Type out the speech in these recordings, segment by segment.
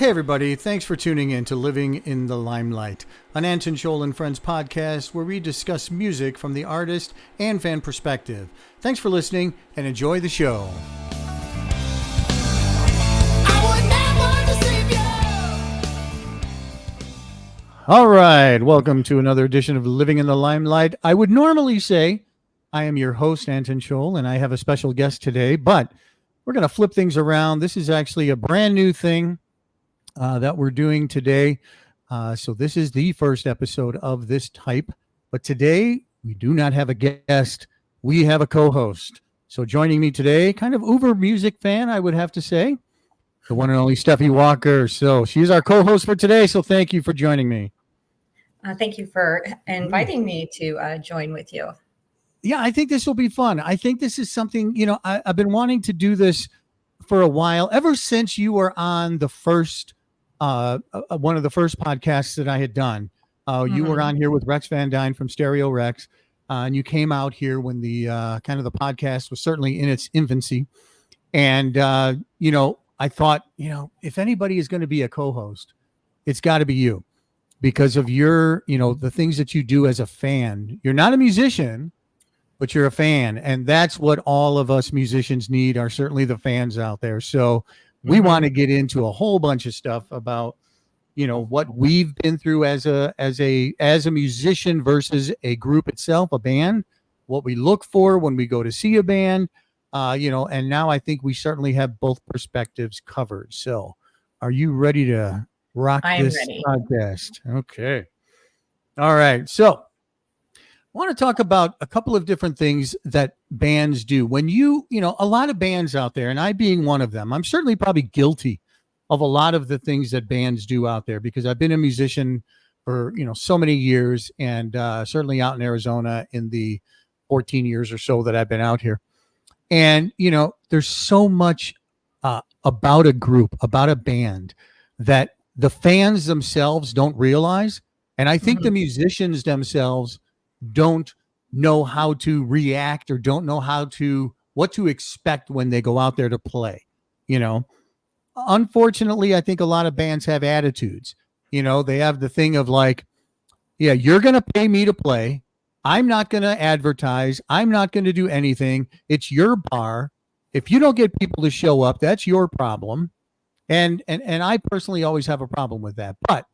Hey everybody, thanks for tuning in to Living in the Limelight, an Anton Scholl and Friends podcast where we discuss music from the artist and fan perspective. Thanks for listening and enjoy the show. All right, welcome to another edition of Living in the Limelight. I would normally say I am your host, Anton Scholl, and I have a special guest today, but we're going to flip things around. This is actually a brand new thing that we're doing today. So this is the first episode of this type. But today, we do not have a guest. We have a co-host. So joining me today, kind of uber music fan, I would have to say, the one and only Stephy Walker. So she's our co-host for today. So thank you for joining me. Thank you for inviting me to join with you. Yeah, I think this will be fun. I think this is something, I've been wanting to do this for a while, ever since you were on the first one of the first podcasts that I had done. You were on here with Rex Van Dyne from Stereo Rex, and you came out here when the kind of the podcast was certainly in its infancy. And, I thought, if anybody is going to be a co-host, it's got to be you because of your, the things that you do as a fan. You're not a musician, but you're a fan. And that's what all of us musicians need, are certainly the fans out there. So we want to get into a whole bunch of stuff about, what we've been through as a musician versus a group itself, a band, what we look for when we go to see a band, and now I think we certainly have both perspectives covered. So are you ready to rock this podcast? Okay. All right. So I want to talk about a couple of different things that bands do. When a lot of bands out there, and I being one of them, I'm certainly probably guilty of a lot of the things that bands do out there because I've been a musician for, so many years, and certainly out in Arizona in the 14 years or so that I've been out here. And, there's so much about a group, about a band that the fans themselves don't realize. And I think the musicians themselves don't know how to react or don't know what to expect when they go out there to play. Unfortunately, I think a lot of bands have attitudes. They have the thing of like, yeah, you're going to pay me to play. I'm not going to advertise. I'm not going to do anything. It's your bar. If you don't get people to show up, that's your problem. And I personally always have a problem with that. But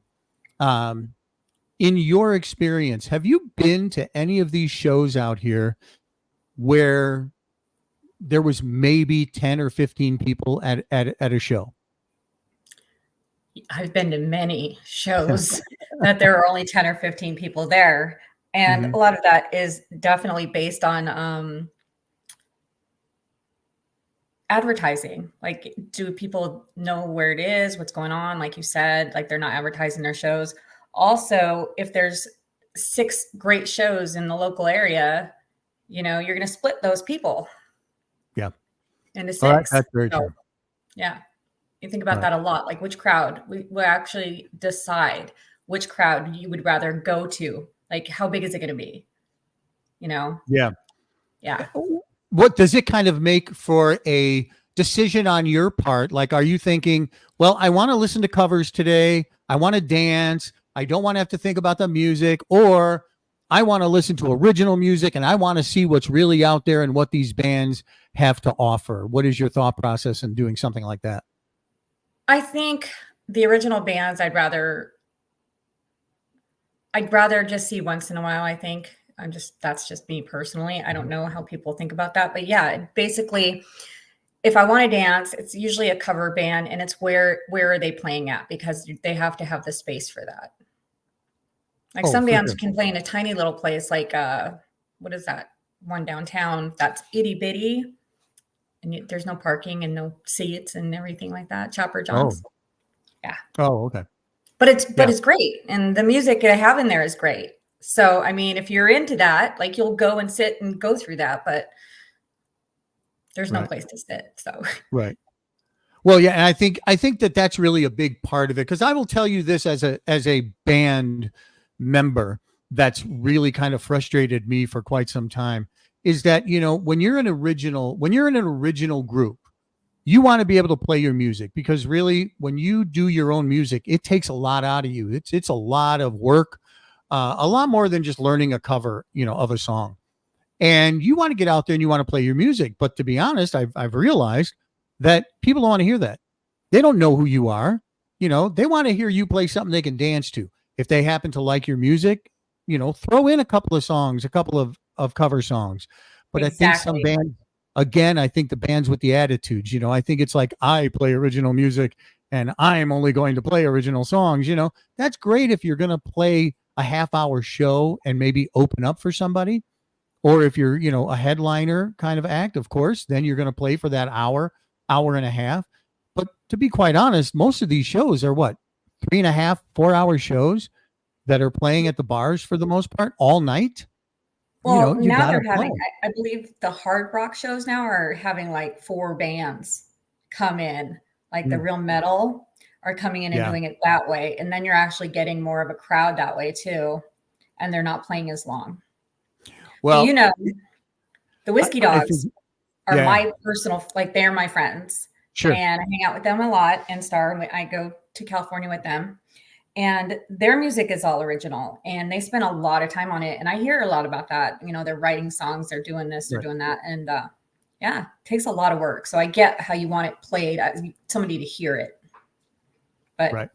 in your experience, have you been to any of these shows out here where there was maybe 10 or 15 people at a show? I've been to many shows that there are only 10 or 15 people there. And a lot of that is definitely based on advertising. Like, do people know where it is, what's going on? Like you said, like they're not advertising their shows. Also, if there's 6 great shows in the local area, you're going to split those people. Yeah. Into 6. Right, that's very true. Yeah. You think about that a lot. Like which crowd we actually decide which crowd you would rather go to. Like how big is it going to be? Yeah. Yeah. What does it kind of make for a decision on your part? Like, are you thinking, well, I want to listen to covers today. I want to dance. I don't want to have to think about the music, or I want to listen to original music and I want to see what's really out there and what these bands have to offer. What is your thought process in doing something like that? I think the original bands I'd rather just see once in a while. I think that's just me personally. I don't know how people think about that, but yeah, basically if I want to dance, it's usually a cover band, and it's where are they playing at, because they have to have the space for that. Like some bands can play in a tiny little place, like what is that one downtown that's itty bitty, and there's no parking and no seats and everything like that. Chopper John's. Yeah. Oh, okay. But it's great, and the music I have in there is great. So I mean, if you're into that, like you'll go and sit and go through that, but there's no place to sit. So right. Well, yeah, and I think that that's really a big part of it, because I will tell you this as a band member that's really kind of frustrated me for quite some time is that when you're an original group, you want to be able to play your music, because really when you do your own music, it takes a lot out of you. It's a lot of work, a lot more than just learning a cover, of a song. And you want to get out there and you want to play your music. But to be honest, I've realized that people don't want to hear that. They don't know who you are. They want to hear you play something they can dance to. If they happen to like your music, throw in a couple of songs, a couple of cover songs. But I think some Exactly. bands, again, I think the bands with the attitudes, I think it's like, I play original music and I'm only going to play original songs. That's great if you're going to play a half-hour show and maybe open up for somebody. Or if you're, a headliner kind of act, of course, then you're going to play for that hour and a half. But to be quite honest, most of these shows are what, 3.5, 4 hour shows that are playing at the bars for the most part all night. Well, You now got to they're having, play. I believe the hard rock shows now are having like 4 bands come in, like the Mm, real metal are coming in and yeah. doing it that way. And then you're actually getting more of a crowd that way too. And they're not playing as long. But Well, the Whiskey I think, Dogs are yeah, my personal, like they're my friends. sure. And I hang out with them a lot and I go to California with them. And their music is all original and they spend a lot of time on it. And I hear a lot about that. They're writing songs, they're doing this, they're Right. doing that. And yeah, it takes a lot of work. So I get how you want it played as somebody to hear it. But Right.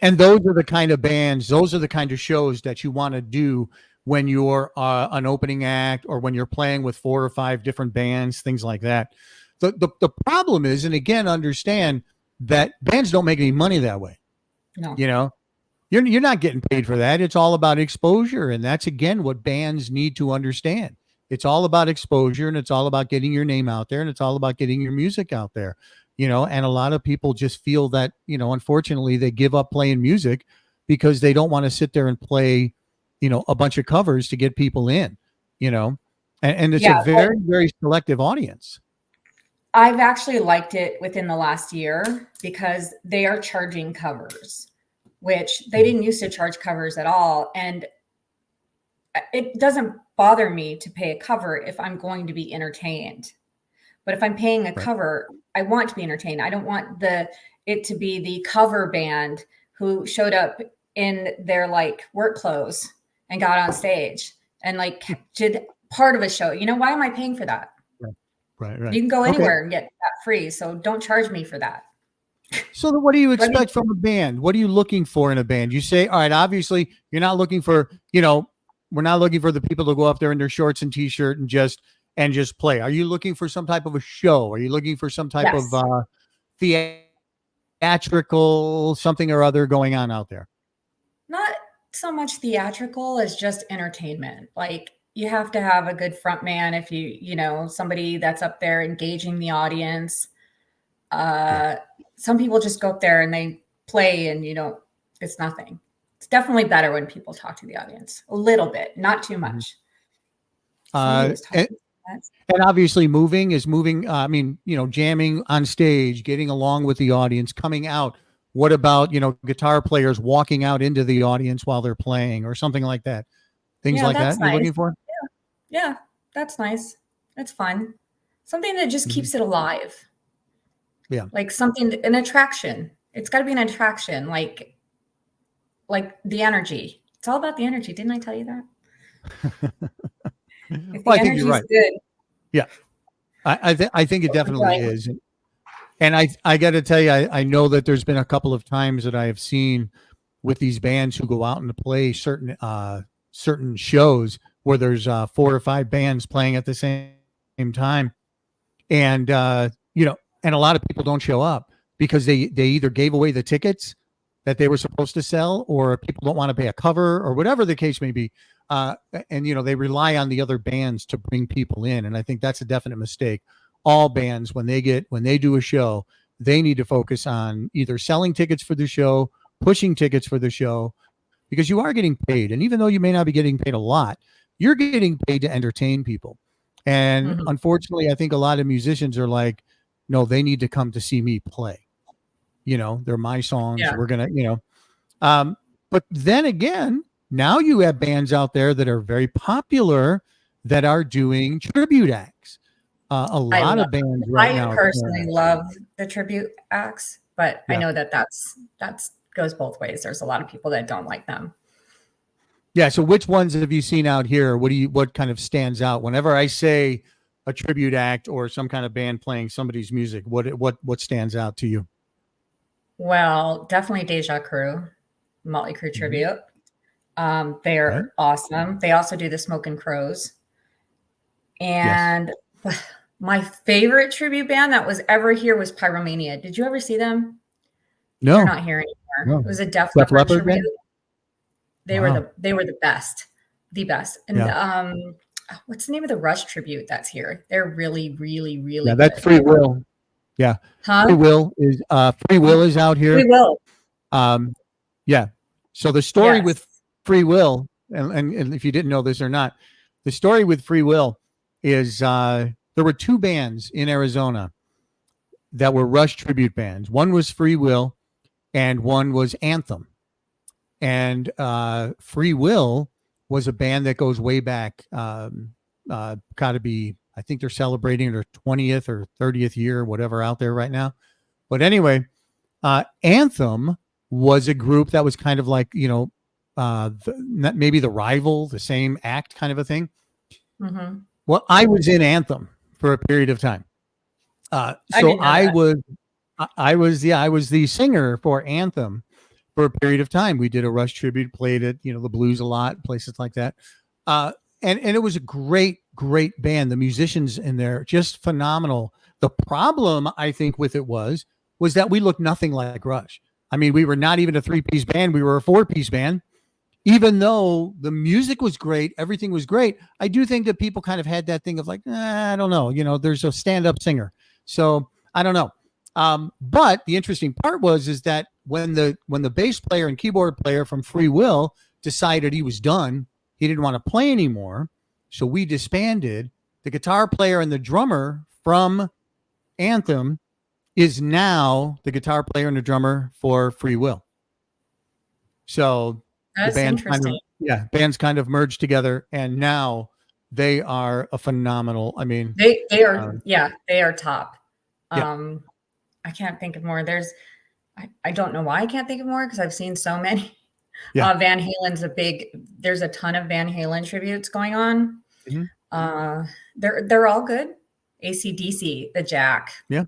And those are the kind of bands, those are the kind of shows that you want to do when you're an opening act or when you're playing with 4 or 5 different bands, things like that. The problem is, and again, understand that bands don't make any money that way. no. You're not getting paid for that. It's all about exposure. And that's, again, what bands need to understand. It's all about exposure, and it's all about getting your name out there, and it's all about getting your music out there. And a lot of people just feel that, unfortunately, they give up playing music because they don't want to sit there and play, a bunch of covers to get people in, and it's a Yeah. very, very selective audience. I've actually liked it within the last year because they are charging covers, which they didn't used to charge covers at all. And it doesn't bother me to pay a cover if I'm going to be entertained. But if I'm paying a Right. cover, I want to be entertained. I don't want it to be the cover band who showed up in their like work clothes and got on stage and like did part of a show. Why am I paying for that? Right. You can go Okay. anywhere and get that free. So don't charge me for that. So then what do you expect from a band? What are you looking for in a band? You say, all right, obviously you're not looking for, we're not looking for the people to go up there in their shorts and t-shirt and just play. Are you looking for some type of a show? Are you looking for some type Yes. of theatrical something or other going on out there? Not so much theatrical as just entertainment. Like you have to have a good front man if somebody that's up there engaging the audience. Some people just go up there and they play and it's nothing. It's definitely better when people talk to the audience a little bit, not too much. And obviously moving. Jamming on stage, getting along with the audience, coming out. What about, guitar players walking out into the audience while they're playing or something like that? Things like that you're looking for? Yeah, that's nice. That's fun. Something that just keeps it alive. Yeah. Like an attraction. It's got to be an attraction, like the energy. It's all about the energy. Didn't I tell you that? If the I think you're right. Good. Yeah. I think it definitely is. And I got to tell you, I know that there's been a couple of times that I have seen with these bands who go out and play certain shows where there's 4 or 5 bands playing at the same time. And, and a lot of people don't show up because they either gave away the tickets that they were supposed to sell, or people don't want to pay a cover, or whatever the case may be. And they rely on the other bands to bring people in. And I think that's a definite mistake. All bands, when they do a show, they need to focus on either selling tickets for the show, pushing tickets for the show, because you are getting paid. And even though you may not be getting paid a lot, you're getting paid to entertain people. And unfortunately, I think a lot of musicians are like, no, they need to come to see me play. They're my songs. Yeah. We're going to, but then again, now you have bands out there that are very popular that are doing tribute acts. A lot of bands right I now are personally playing. love the tribute acts, but I Yeah. know that that's goes both ways. There's a lot of people that don't like them. Yeah. So which ones have you seen out here? What kind of stands out? Whenever I say a tribute act or some kind of band playing somebody's music, what stands out to you? Well, definitely Deja Crew, Motley Crue Mhm. tribute. Okay. They're awesome. They also do the Smoking Crows. Yes. And my favorite tribute band that was ever here was Pyromania. Did you ever see them? They're No. not here anymore. No. It was a Def Def Leppard Leppard tribute. band? They Wow. were the best. The best. And Yeah. what's the name of the Rush tribute that's here? They're really, really, really Yeah. That's good. Free Will. Yeah. Huh? Free Will is out We here. will. Um, yeah. So the story Yes. with Free Will, and if you didn't know this or not, the story with Free Will is there were two bands in Arizona that were Rush tribute bands. One was Free Will, and one was Anthem. And Free Will was a band that goes way back. Got to be, I think they're celebrating their 20th or 30th year, whatever, out there right now. But anyway, Anthem was a group that was kind of like, maybe the rival, the same act kind of a thing. Mm-hmm. Well, I was in Anthem for a period of time. I So didn't know that. I was the singer for Anthem for a period of time. We did a Rush tribute, played at, the Blues a lot, places like that. And it was a great band. The musicians in there, just phenomenal. The problem I think with it was that we looked nothing like Rush. I mean, we were not even a 3-piece band. We were a 4-piece band. Even though the music was great, everything was great. I do think that people kind of had that thing of like, I don't know, there's a stand-up singer. So I don't know. But the interesting part is that when the bass player and keyboard player from Free Will decided he was done, he didn't want to play anymore. So we disbanded. The guitar player and the drummer from Anthem is now the guitar player and the drummer for Free Will. So the That's interesting. bands kind of merged together, and now they are a phenomenal. I mean, They are they are top. yeah, I can't think of more. I don't know why I can't think of more because I've seen so many. yeah. Van Halen's there's a ton of Van Halen tributes going on. Mhm. They're all good. AC/DC, the Jack, Yeah.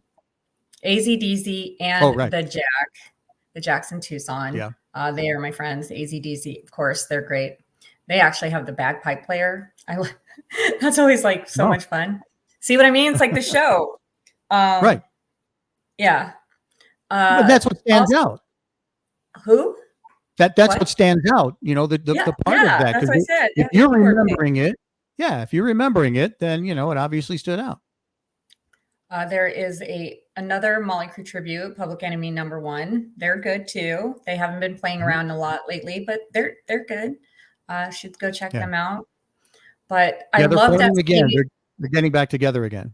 AZDZ, Oh, and right. the Jackson Tucson. Yeah. They are my friends. AZDC, of course, they're great. They actually have the bagpipe player. That's always like so Oh, much fun. See what I mean? It's like the show. right. Yeah. But that's what stands Also, out. who? That's What? what stands out. The part of Yeah. that, That's because what I said. if Yeah, the you're keyboard player. remembering it, if you're remembering it, then it obviously stood out. There is another Molly Crew tribute, Public Enemy #1. They're good too. They haven't been playing Mhm. around a lot lately, but they're good. Should go check Yeah. them out. But I Yeah, they're love that forming again. Stevie. They're getting back together again.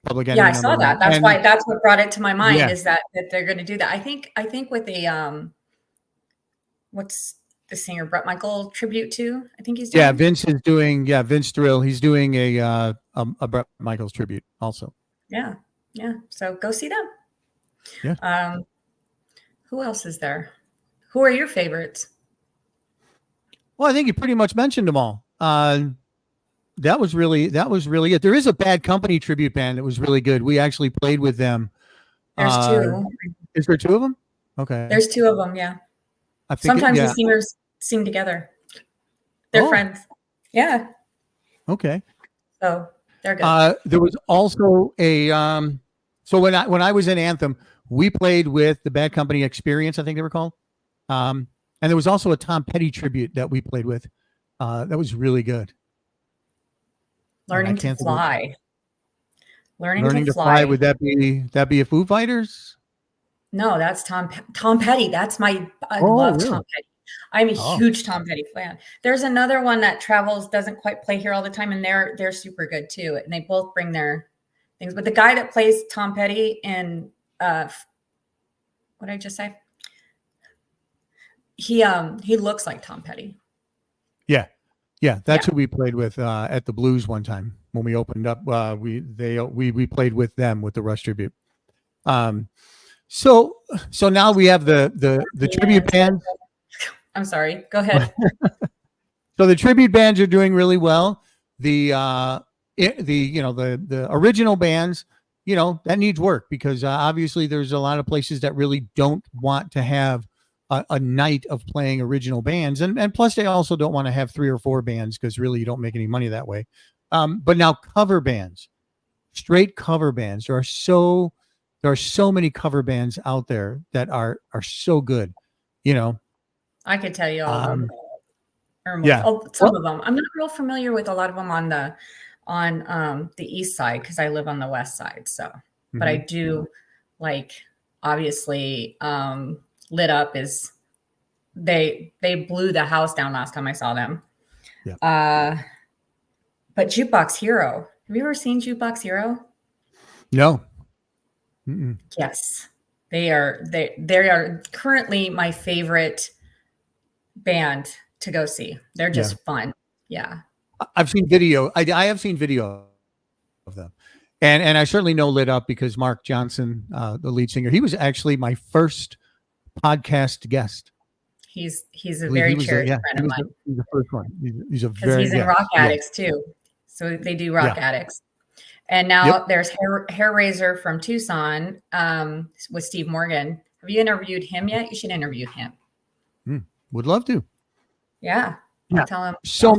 Public Yeah, Enemy I number saw that. one. And That's what brought it to my mind yeah, is that they're going to do that. I think with what's the singer Brett Michael tribute to? I think he's yeah, doing. Vince is doing, Vince Thrill. He's doing a Bret Michaels tribute also. Yeah. Yeah. So go see them. Yeah. Who else is there? Who are your favorites? Well, I think you pretty much mentioned them all. That was really it. There is a Bad Company tribute band that was really good. We actually played with them. There's two. Is there two of them? Okay. There's two of them. Yeah. I think Sometimes the yeah. singers sing together. They're Oh, friends. Yeah. okay. So they're good. There was also a so when I was in Anthem, we played with the Bad Company Experience, I think they were called. And there was also a Tom Petty tribute that we played with. That was really good. Learning to fly. Learning to fly. Would that be a Foo Fighters? No, that's Tom Petty. I love Really? Tom Petty. I'm a huge Tom Petty fan. There's another one that travels, doesn't quite play here all the time, and they're super good too. And they both bring their things. But the guy that plays Tom Petty in what did I just say? He looks like Tom Petty. Yeah. Yeah, that's who we played with at the Blues one time. when we opened up. We played with them with the Rush tribute. So now we have the tribute bands. I'm sorry. Go ahead. So the tribute bands are doing really well. The original bands, that needs work because obviously there's a lot of places that really don't want to have a night of playing original bands, and plus they also don't want to have 3 or 4 bands because really you don't make any money that way. But now cover bands, straight cover bands, there are so many cover bands out there that are so good. I could tell you all of them. Or Yeah. Some of them. I'm not real familiar with a lot of them on the east side because I live on the west side. So, but I do like, obviously, Lit Up is they blew the house down last time I saw them. Yeah. But Jukebox Hero, have you ever seen Jukebox Hero? No. Yes, they are currently my favorite band to go see. They're just fun. Yeah. I've seen video. I have seen video of them. And I certainly know Lit Up because Mark Johnson, the lead singer, he was actually my first podcast guest. He's a very cherished friend of mine. He's the first one. He's a because he's in Rock Addicts too. So they do Rock Addicts. And now there's Hair Razor from Tucson with Steve Morgan. Have you interviewed him yet? You should interview him. Would love to. Yeah. Yeah. Tell him. So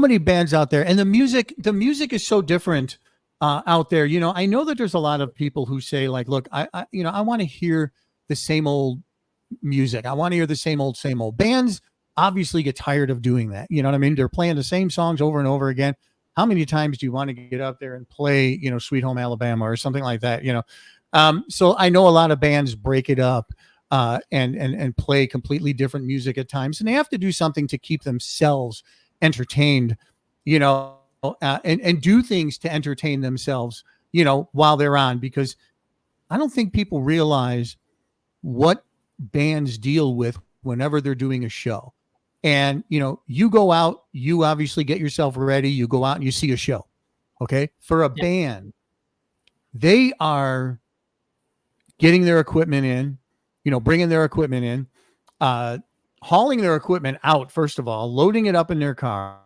many bands out there, and the music is so different out there. I know that there's a lot of people who say like, look, I want to hear the same old music. I want to hear the same old bands. Obviously get tired of doing that. You know what I mean? They're playing the same songs over and over again. How many times do you want to get up there and play, Sweet Home Alabama or something like that? So I know a lot of bands break it up and play completely different music at times, and they have to do something to keep themselves entertained, and do things to entertain themselves, while they're on, because I don't think people realize what bands deal with whenever they're doing a show. And, you go out, you obviously get yourself ready, you go out and you see a show. Okay. For a band, they are getting their equipment in, bringing their equipment in, hauling their equipment out, first of all, loading it up in their car,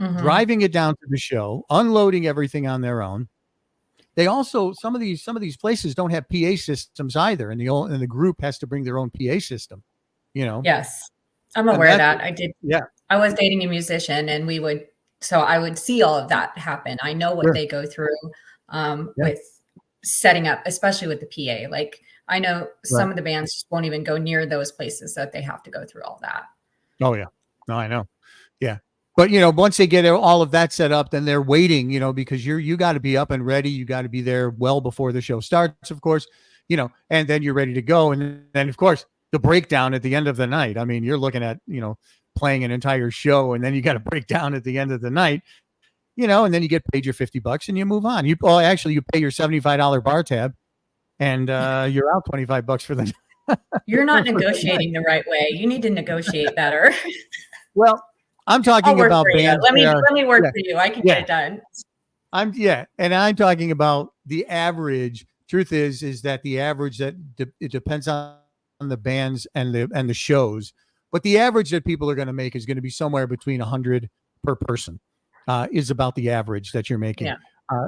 driving it down to the show, unloading everything on their own. They also, some of these places don't have PA systems either. And the group has to bring their own PA system, Yes. I'm aware of that. I did. Yeah. I was dating a musician and I would see all of that happen. I know what they go through with setting up, especially with the PA. Like I know some of the bands just won't even go near those places that they have to go through all that. Oh yeah. No, I know. Yeah. But once they get all of that set up, then they're waiting, because you got to be up and ready. You got to be there well before the show starts, of course, and then you're ready to go. And then of course the breakdown at the end of the night. I mean, you're looking at, playing an entire show, and then you got to break down at the end of the night, and then you get paid your $50 and you move on. You pay your $75 bar tab, and you're out $25 for the night. You're not negotiating the right way. You need to negotiate better. Well, I'm talking about bands. Let me work for you. I can get it done. And I'm talking about the average. Truth is that the average it depends on the bands and the shows, but the average that people are going to make is going to be somewhere between 100 per person. Is about the average that you're making. Yeah.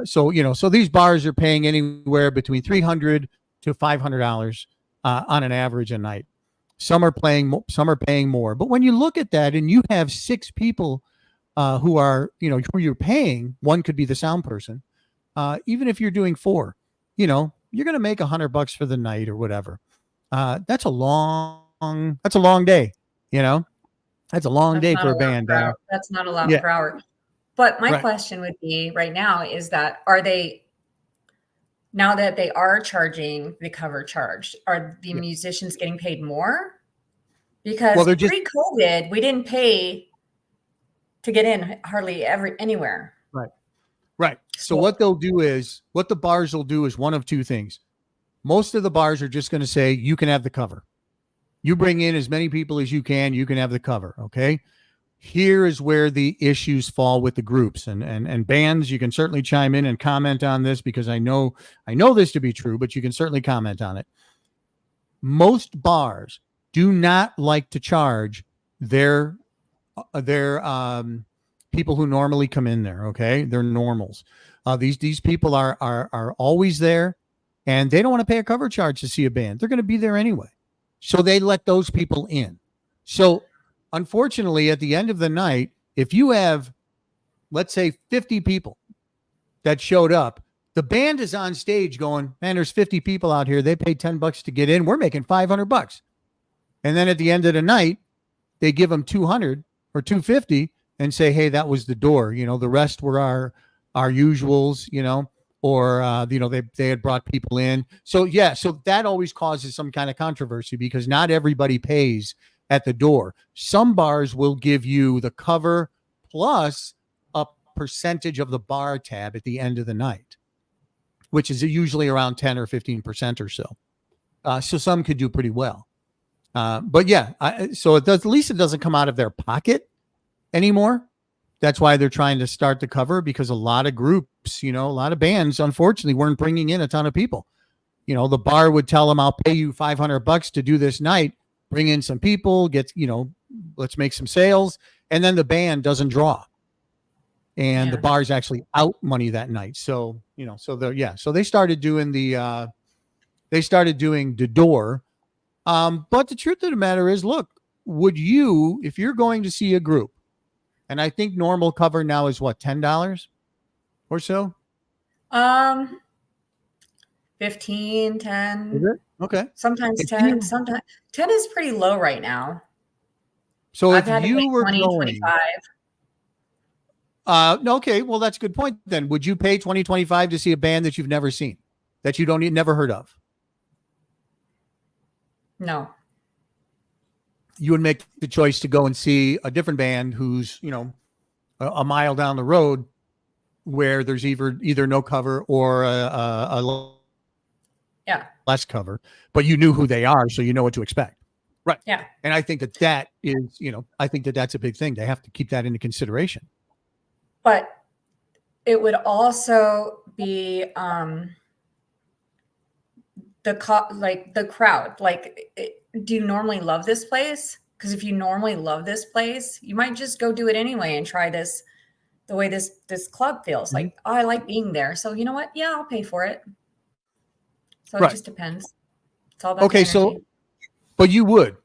So these bars are paying anywhere between $300 to $500 on an average a night. Some are paying more. But when you look at that and you have 6 people who are, who you're paying, one could be the sound person. Even if you're doing 4, you're going to make $100 for the night or whatever. That's a long day, That's a long day for a band. That's not a lot per hour. But my question would be right now is that now that they are charging the cover charge, are the musicians getting paid more? Because pre-COVID, we didn't pay to get in hardly anywhere. Right. So what the bars will do is one of 2 things. Most of the bars are just going to say, you can have the cover. You bring in as many people as you can have the cover. Okay. Here is where the issues fall with the groups and bands. You can certainly chime in and comment on this because I know this to be true, but you can certainly comment on it. Most bars do not like to charge their people who normally come in there. Okay, they're normals. These people are always there, and they don't want to pay a cover charge to see a band. They're going to be there anyway, so they let those people in. So unfortunately, at the end of the night, if you have, let's say, 50 people that showed up, the band is on stage going, man, there's 50 people out here. They paid $10 to get in. We're making $500. And then at the end of the night, they give them 200 or 250 and say, hey, that was the door. The rest were our usuals, or, they had brought people in. So, yeah, so that always causes some kind of controversy because not everybody pays at the door. Some bars will give you the cover plus a percentage of the bar tab at the end of the night, which is usually around 10 or 15% or so. So some could do pretty well. But yeah, so it does, at least it doesn't come out of their pocket anymore. That's why they're trying to start the cover, because a lot of groups, a lot of bands, unfortunately, weren't bringing in a ton of people. The bar would tell them, I'll pay you $500 to do this night, bring in some people, let's make some sales. And then the band doesn't draw. And the bar's actually out money that night. So, so they started doing the door. But the truth of the matter is, look, would you, if you're going to see a group, and I think normal cover now is what, $10 or so? 15, 10. Is it? Okay. Sometimes 10. Sometimes 10 is pretty low right now. So I've if you were 20, going, 25. Okay, well, that's a good point then. Would you pay 20, 25 to see a band that you've never seen, that you never heard of? No. You would make the choice to go and see a different band who's, a mile down the road, where there's either no cover or a less cover, but you knew who they are, so you know what to expect. Right. Yeah. And I think that is, I think that's a big thing. They have to keep that into consideration. But it would also be the crowd. Do you normally love this place? Because if you normally love this place, you might just go do it anyway and try this, the way this club feels. Like, oh, I like being there. So you know what? Yeah, I'll pay for it. So it just depends. It's all about the energy. So, but you would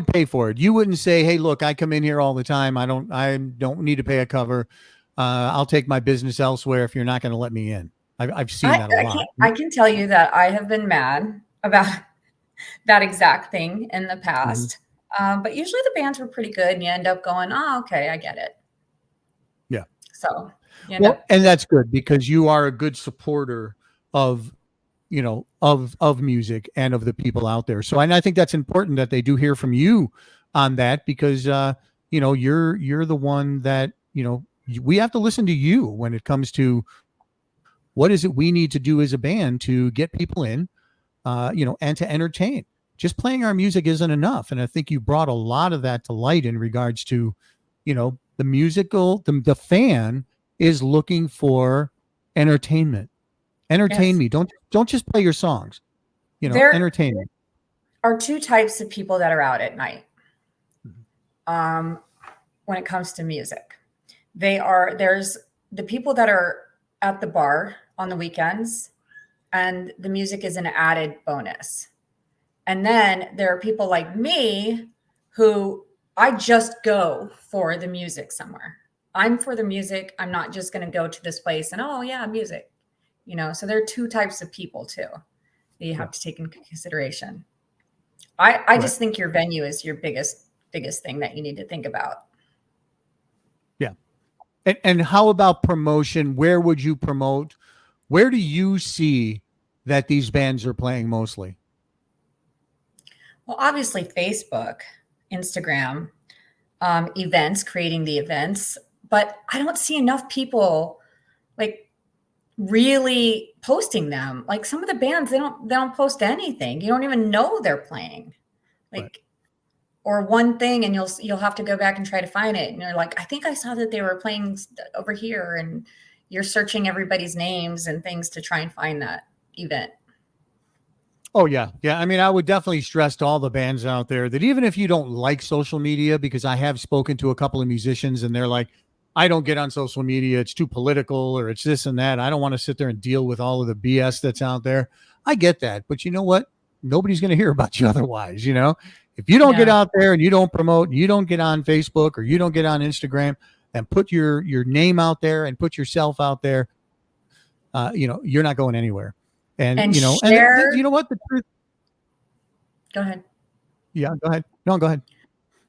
pay for it. You wouldn't say, hey, look, I come in here all the time. I don't need to pay a cover. I'll take my business elsewhere if you're not going to let me in. I've seen that a lot. I can tell you that I have been mad about that exact thing in the past. But usually the bands were pretty good and you end up going, oh, okay, I get it. Yeah. So, and that's good because you are a good supporter of, of music and of the people out there. So, and I think that's important that they do hear from you on that because, you're the one that, we have to listen to you when it comes to what is it we need to do as a band to get people in, and to entertain. Just playing our music isn't enough. And I think you brought a lot of that to light in regards to, the musical, the fan is looking for entertainment. Entertain me. Don't just play your songs, entertain me. Are two types of people that are out at night. When it comes to music, there's the people that are at the bar on the weekends and the music is an added bonus. And then there are people like me who I just go for the music somewhere. I'm for the music. I'm not just going to go to this place and, oh yeah, music, so there are two types of people too that you have to take into consideration. I just think your venue is your biggest thing that you need to think about. Yeah. And how about promotion? Where would you promote? Where do you see that these bands are playing mostly? Well, obviously Facebook, Instagram, events, creating the events, but I don't see enough people really posting them. Like some of the bands, they don't post anything. You don't even know they're playing. or one thing, and you'll have to go back and try to find it. And you're like, I think I saw that they were playing over here, and you're searching everybody's names and things to try and find that event. Oh yeah. Yeah. I mean, I would definitely stress to all the bands out there that even if you don't like social media, because I have spoken to a couple of musicians and they're like, I don't get on social media. It's too political or it's this and that. I don't want to sit there and deal with all of the BS that's out there. I get that. But you know what? Nobody's going to hear about you otherwise. If you don't get out there and you don't promote, you don't get on Facebook or you don't get on Instagram and put your name out there and put yourself out there, you're not going anywhere. And share. you know what? The truth. Go ahead. Yeah, go ahead. No, go ahead.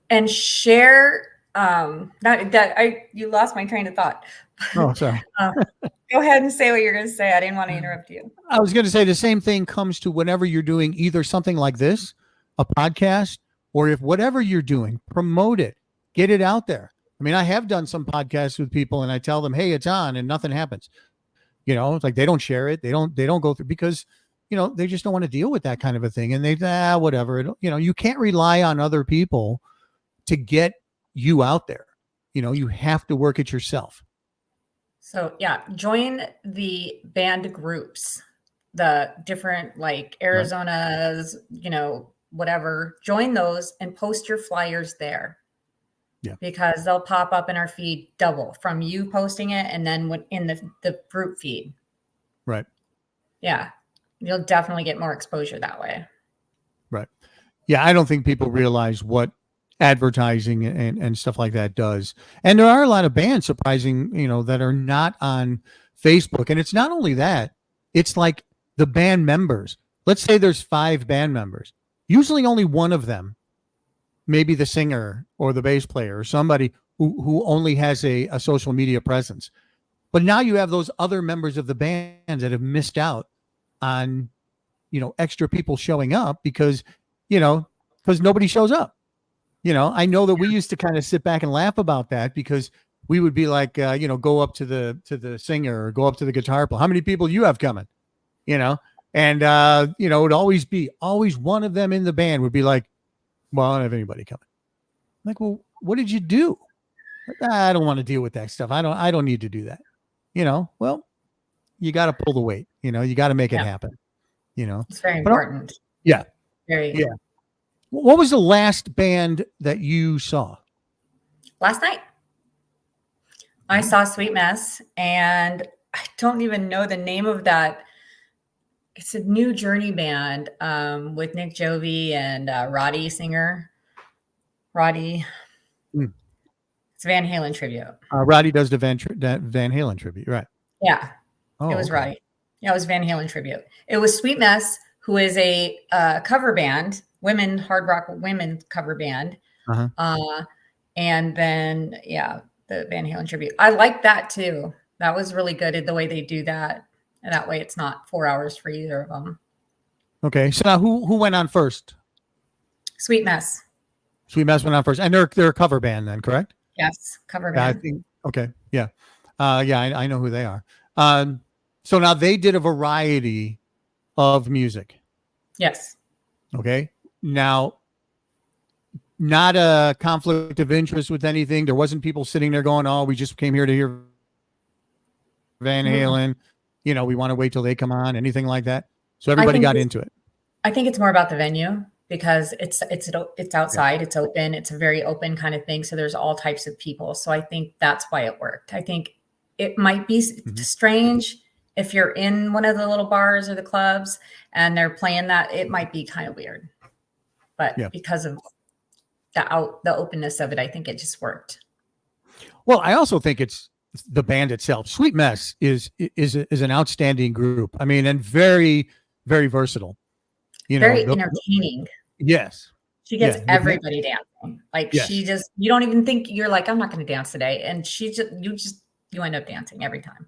And share. You lost my train of thought. Oh, sorry. Go ahead and say what you're going to say. I didn't want to interrupt you. I was going to say the same thing comes to whenever you're doing either something like this, a podcast, or if whatever you're doing, promote it, get it out there. I mean, I have done some podcasts with people and I tell them, hey, it's on, and nothing happens. It's like they don't share it. They don't go through because, they just don't want to deal with that kind of a thing. And they, whatever. You can't rely on other people to get you out there. You have to work it yourself. So yeah, join the band groups, the different like Arizona's, whatever, join those and post your flyers there. Yeah. Because they'll pop up in our feed double from you posting it and then in the group feed. Right. Yeah. You'll definitely get more exposure that way. Right. Yeah. I don't think people realize what advertising and stuff like that does. And there are a lot of bands surprising, that are not on Facebook. And it's not only that, it's like the band members. Let's say there's 5 band members. Usually only one of them, maybe the singer or the bass player or somebody who only has a social media presence. But now you have those other members of the band that have missed out on, extra people showing up because nobody shows up. I know that we used to kind of sit back and laugh about that because we would be like, go up to the singer or go up to the guitar player. How many people you have coming? And, it would always be one of them in the band would be like, well, I don't have anybody coming. I'm like, well, what did you do? I don't want to deal with that stuff. I don't need to do that. Well, you got to pull the weight, you got to make it happen, It's very important. Yeah. Very. Yeah. What was the last band that you saw? Last night. I saw Sweet Mess, and I don't even know the name of that. It's a new Journey band with Nick Jovi and Roddy singer. Roddy. It's Van Halen tribute. Roddy does the Van Halen tribute, right? Yeah. It was Roddy. Yeah, it was Van Halen tribute. It was Sweet Mess, who is a cover band, hard rock women cover band. Uh-huh. And then, the Van Halen tribute. I like that too. That was really good the way they do that. And that way it's not 4 hours for either of them. Okay. So now who went on first? Sweet Mess. Sweet Mess went on first. And they're a cover band then, correct? Yes. Cover band. I think, okay. Yeah. I know who they are. So now they did a variety of music. Yes. Okay. Now, not a conflict of interest with anything. There wasn't people sitting there going, oh, we just came here to hear Van Halen. We want to wait till they come on, anything like that. So everybody got into it. I think it's more about the venue because it's outside, it's open, it's a very open kind of thing. So there's all types of people. So I think that's why it worked. I think it might be strange if you're in one of the little bars or the clubs and they're playing that, it might be kind of weird. But because of the openness of it, I think it just worked. Well, I also think it's the band itself. Sweet Mess is an outstanding group. I mean, and very, very versatile. Very entertaining. Yes. She gets everybody dancing. Like she just, you don't even think, you're like, I'm not going to dance today. And you end up dancing every time.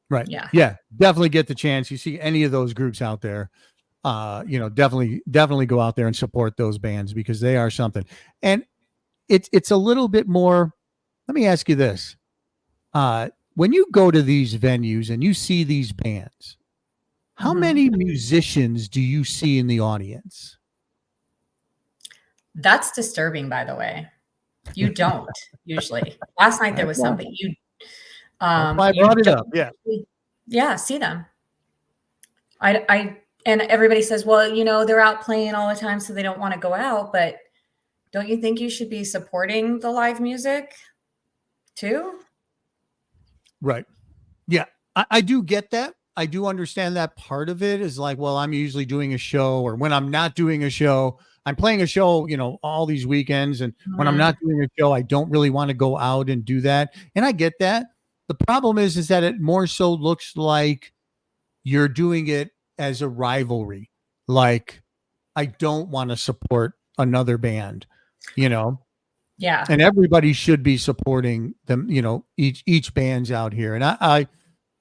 Right. Yeah. Yeah. Definitely get the chance. You see any of those groups out there, definitely go out there and support those bands because they are something. And it's a little bit more. Let me ask you this. When you go to these venues and you see these bands, how many musicians do you see in the audience? That's disturbing, by the way. You don't usually. Last night there was some, but That's why I you brought it don't up. Yeah. yeah, see them. I and everybody says, well, they're out playing all the time, so they don't want to go out. But don't you think you should be supporting the live music too? Right. Yeah. I do get that. I do understand that part of it is like, well, I'm usually doing a show, or when I'm not doing a show, I'm playing a show, all these weekends. And when I'm Mhm. not doing a show, I don't really want to go out and do that. And I get that. The problem is that it more so looks like you're doing it as a rivalry. Like, I don't want to support another band, you know, Yeah. and everybody should be supporting them, each band's out here. And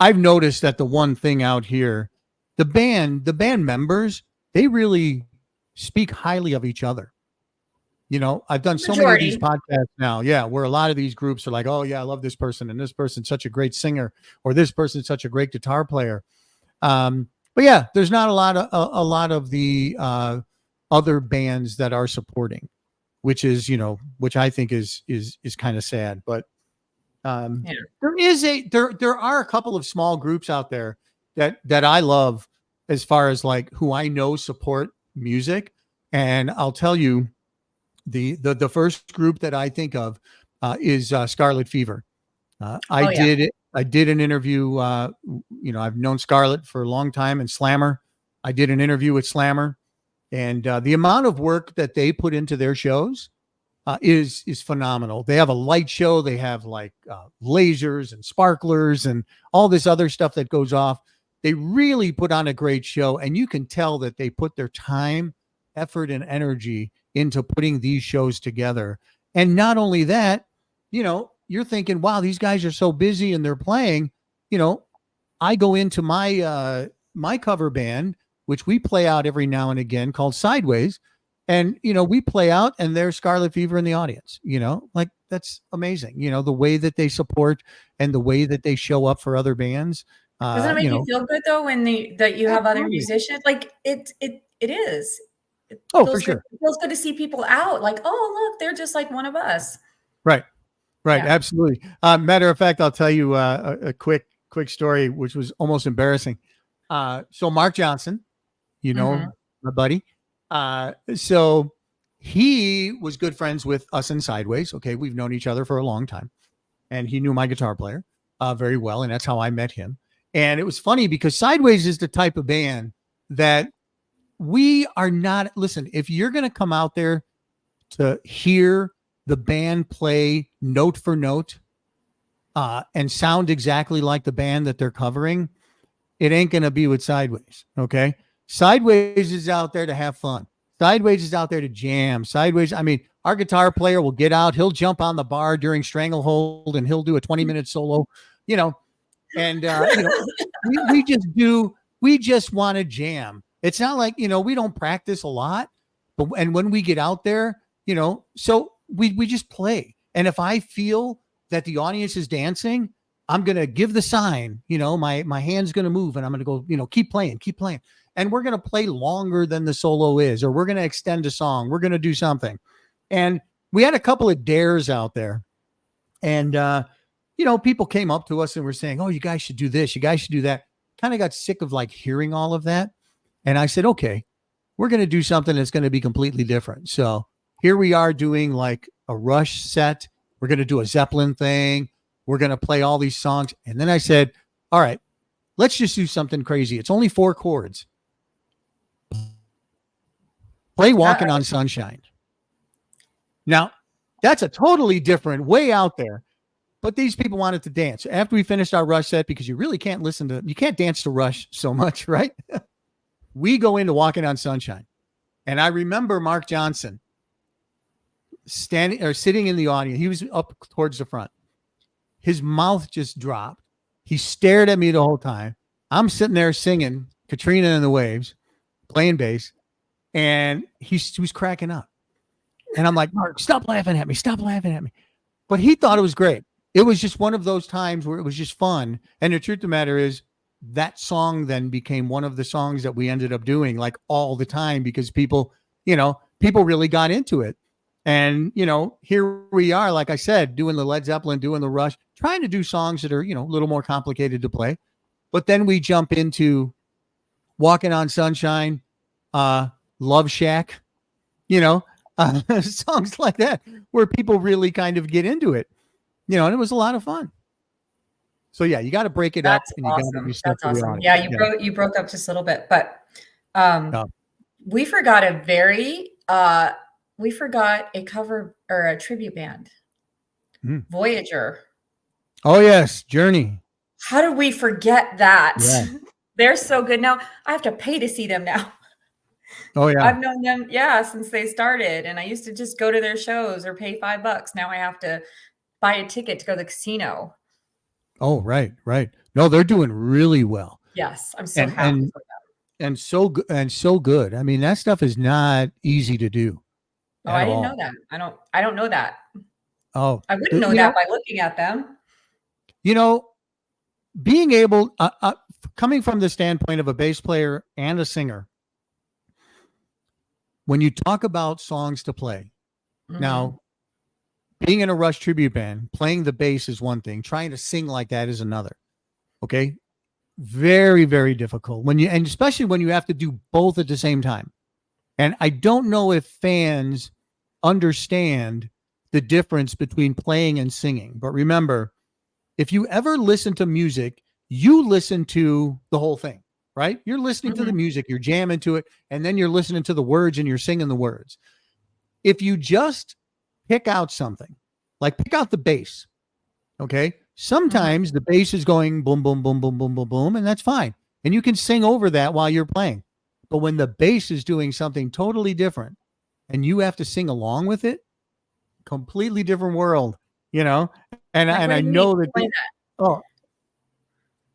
I've noticed that the one thing out here, the band members, they really speak highly of each other. I've done so many of these Majority. podcasts now, yeah, where a lot of these groups are like, oh yeah, I love this person, and this person's such a great singer, or this person's such a great guitar player. But yeah, there's not a lot of the other bands that are supporting, which I think is kind of sad. But Yeah. there are a couple of small groups out there that I love, as far as like who I know support music. And I'll tell you, the first group that I think of is Scarlet Fever. I Oh yeah. did an interview. I've known Scarlet for a long time, and Slammer. I did an interview with Slammer, and the amount of work that they put into their shows is phenomenal. They have a light show. They have like lasers and sparklers and all this other stuff that goes off. They really put on a great show, and you can tell that they put their time, effort, and energy into putting these shows together. And not only that, you're thinking, wow, these guys are so busy and they're playing. You know, I go into my cover band, which we play out every now and again, called Sideways, and we play out, and there's Scarlet Fever in the audience. Like, that's amazing. The way that they support and the way that they show up for other bands. Doesn't it make you feel good though when that you have other Absolutely. musicians? Like it is. It Oh, for feels good. sure. It feels good to see people out. Like, oh look, they're just like one of us. Right. Right. Yeah. Absolutely. Matter of fact, I'll tell you a quick story, which was almost embarrassing. So Mark Johnson, Hmm. my buddy. So he was good friends with us in Sideways. Okay, we've known each other for a long time, and he knew my guitar player very well, and that's how I met him. And it was funny because Sideways is the type of band that we are not. Listen, if you're going to come out there to hear the band play note for note and sound exactly like the band that they're covering, it ain't going to be with Sideways. Okay. Sideways is out there to have fun. Sideways is out there to jam. Sideways, I mean, our guitar player will get out, he'll jump on the bar during Stranglehold, and he'll do a 20-minute solo, you know, and we just want to jam. It's not like, we don't practice a lot, and when we get out there, so we just play. And if I feel that the audience is dancing, I'm going to give the sign, my hand's going to move, and I'm going to go, keep playing, keep playing. And we're going to play longer than the solo is, or we're going to extend a song. We're going to do something. And we had a couple of dares out there, and, people came up to us and were saying, oh, you guys should do this. You guys should do that. Kind of got sick of like hearing all of that. And I said, okay, we're going to do something that's going to be completely different. So here we are doing like a Rush set. We're going to do a Zeppelin thing. We're going to play all these songs. And then I said, all right, let's just do something crazy. It's only 4 chords. Play Walking on Sunshine. Now, that's a totally different, way out there. But these people wanted to dance after we finished our Rush set, because you really can't you can't dance to Rush so much, right? We go into Walking on Sunshine. And I remember Mark Johnson standing or sitting in the audience. He was up towards the front. His mouth just dropped. He stared at me the whole time. I'm sitting there singing Katrina and the Waves, playing bass, and he was cracking up. And I'm like, Mark, stop laughing at me. Stop laughing at me. But he thought it was great. It was just one of those times where it was just fun. And the truth of the matter is, that song then became one of the songs that we ended up doing like all the time, because people, people really got into it. And, here we are, like I said, doing the Led Zeppelin, doing the Rush, trying to do songs that are, a little more complicated to play. But then we jump into Walking on Sunshine, Love Shack, songs like that where people really kind of get into it, and it was a lot of fun. So yeah, you got to break it up, That's and you got to do stuff That's for the awesome. audience. Yeah, you broke up just a little bit, but we forgot a cover or a tribute band. Voyager. Oh yes, Journey. How did we forget that? Yeah. They're so good now. I have to pay to see them now. Oh yeah. I've known them, since they started, and I used to just go to their shows or pay $5. Now I have to buy a ticket to go to the casino. Oh, right. No, they're doing really well. Yes, I'm so happy for them. And so good. I mean, that stuff is not easy to do. Oh, I didn't know that. I don't know that. Oh, I wouldn't know that by looking at them. Being able, coming from the standpoint of a bass player and a singer, when you talk about songs to play, now, being in a Rush tribute band, playing the bass is one thing. Trying to sing like that is another. Okay. Very, very difficult and especially when you have to do both at the same time. And I don't know if fans understand the difference between playing and singing. But remember, if you ever listen to music, you listen to the whole thing, right? You're listening to the music, you're jamming to it, and then you're listening to the words and you're singing the words. If you just pick out something, like pick out the bass, okay? Sometimes the bass is going boom, boom, boom, boom, boom, boom, boom, and that's fine. And you can sing over that while you're playing. But when the bass is doing something totally different and you have to sing along with it, completely different world, And I know that.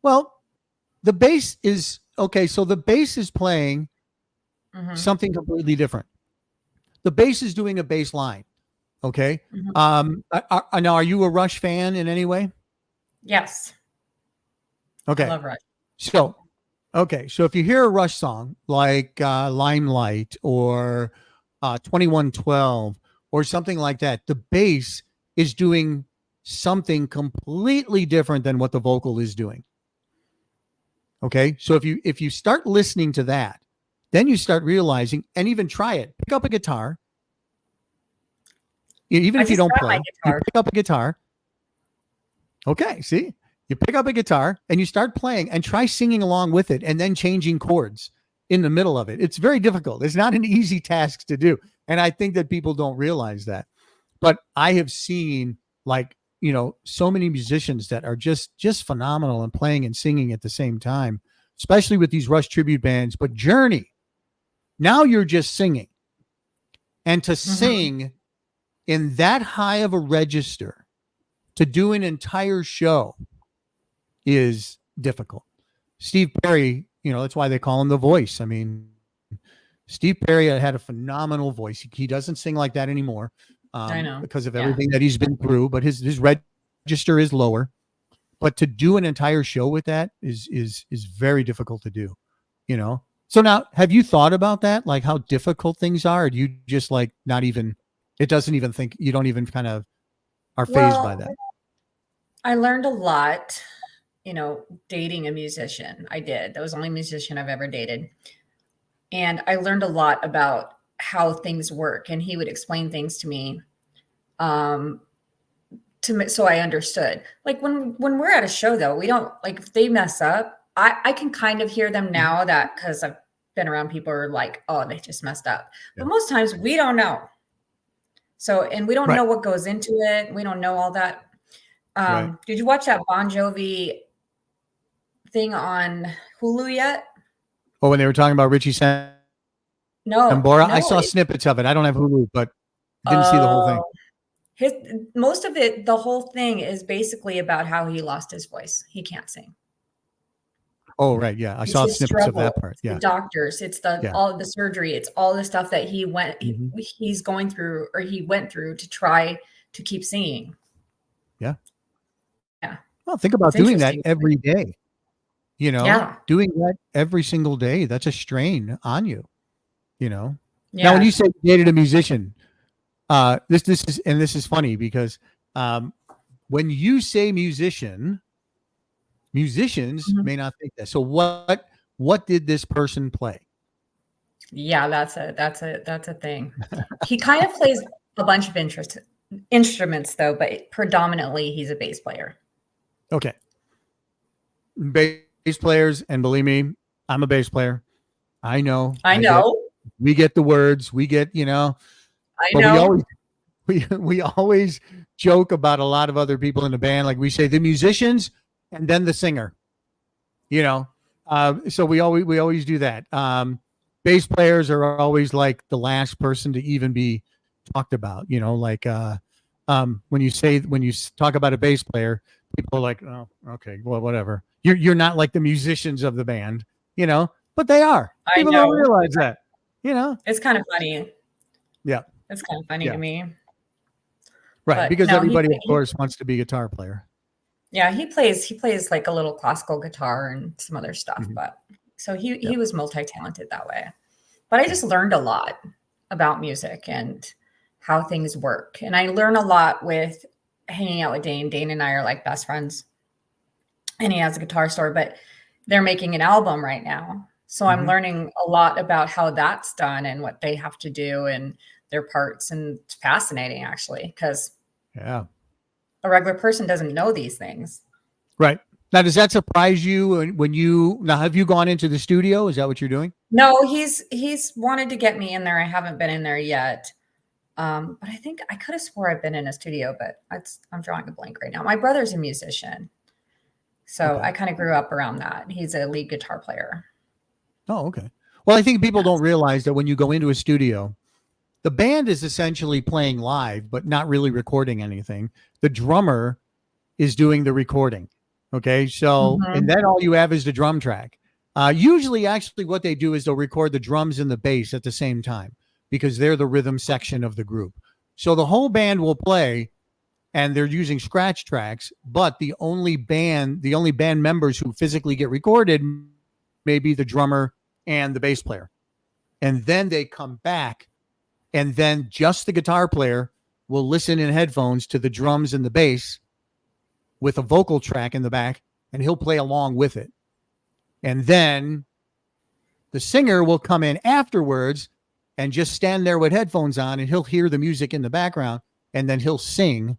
Well, the bass is okay. So the bass is playing something completely different. The bass is doing a bass line. Okay. Now, are you a Rush fan in any way? Yes. Okay. I love Rush. So if you hear a Rush song like Limelight or 2112 or something like that, the bass is doing something completely different than what the vocal is doing. Okay. So if you start listening to that, then you start realizing, and even try it, pick up a guitar. Even if you don't play, you pick up a guitar. Okay. See, you pick up a guitar and you start playing and try singing along with it and then changing chords in the middle of it. It's very difficult. It's not an easy task to do. And I think that people don't realize that. But I have seen so many musicians that are just phenomenal and playing and singing at the same time, especially with these Rush tribute bands. But Journey, now you're just singing. And to sing in that high of a register, to do an entire show, is difficult. Steve Perry, that's why they call him the voice. I mean, Steve Perry had a phenomenal voice. He doesn't sing like that anymore. I know, because of everything that he's been through, but his register is lower. But to do an entire show with that is very difficult to do, So now, have you thought about that? Like how difficult things are? Or do you just not even, it doesn't even think, you don't even kind of are fazed by that? I learned a lot, dating a musician. I did. That was the only musician I've ever dated. And I learned a lot about how things work, and he would explain things to me so I understood. Like when we're at a show, though, we don't, if they mess up, I can kind of hear them now, that because I've been around people who are like, oh, they just messed up. Yeah. But most times we don't know. So, and we don't know what goes into it. We don't know all that. Did you watch that Bon Jovi thing on Hulu yet? Oh, when they were talking about Richie Sambora? I saw snippets of it. I don't have Hulu, but didn't see the whole thing. Most of it, the whole thing is basically about how he lost his voice. He can't sing. Oh, right. Yeah. I saw snippets of that part. Yeah. The doctors, it's all of the surgery. It's all the stuff that he's going through, or he went through to try to keep singing. Yeah. Yeah. Well, think about doing that every day. Doing that every single day. That's a strain on you, Now, when Yeah. you say you dated a musician, this is funny because when you say musician, musicians Mhm. may not think that. So what did this person play? Yeah, that's a thing. He kind of plays a bunch of instruments though, but predominantly he's a bass player. Okay, bass players, and believe me, I'm a bass player. I know, I know. we get the words, we get, I but know. we always joke about a lot of other people in the band. Like we say the musicians and then the singer, you know. So we always do that. Bass players are always like the last person to even be talked about, like when you talk about a bass player, people are like, oh, okay, well, whatever. You're not like the musicians of the band, but they are. I People don't know. realize that, you know. It's kind of funny. Yeah, It's kind of funny to yeah, me. right. But Because no, everybody, of course, wants to be a guitar player. yeah, he plays like a little classical guitar and some other stuff, Mhm. but so he Yeah, he was multi-talented that way. But I yeah. just learned a lot about music and how things work. And I learn a lot with hanging out with Dane. Dane and I are like best friends, and he has a guitar store, but they're making an album right now. So I'm Mhm. learning a lot about how that's done and what they have to do and their parts. And it's fascinating actually, because Yeah. a regular person doesn't know these things. Right. Now, does that surprise you now have you gone into the studio? Is that what you're doing? No, he's wanted to get me in there. I haven't been in there yet. But I think I could have swore I've been in a studio, but I'm drawing a blank right now. My brother's a musician, so Okay. I kind of grew up around that. He's a lead guitar player. Oh, okay. Well, I think people don't Yes. realize that when you go into a studio, the band is essentially playing live, but not really recording anything. The drummer is doing the recording. Okay. So, and Mhm. then all you have is the drum track. Usually, actually, what they do is they'll record the drums and the bass at the same time because they're the rhythm section of the group. So the whole band will play and they're using scratch tracks, but the only band members who physically get recorded may be the drummer and the bass player. And then they come back and then just the guitar player will listen in headphones to the drums and the bass with a vocal track in the back, and he'll play along with it. And then the singer will come in afterwards and just stand there with headphones on, and he'll hear the music in the background, and then he'll sing,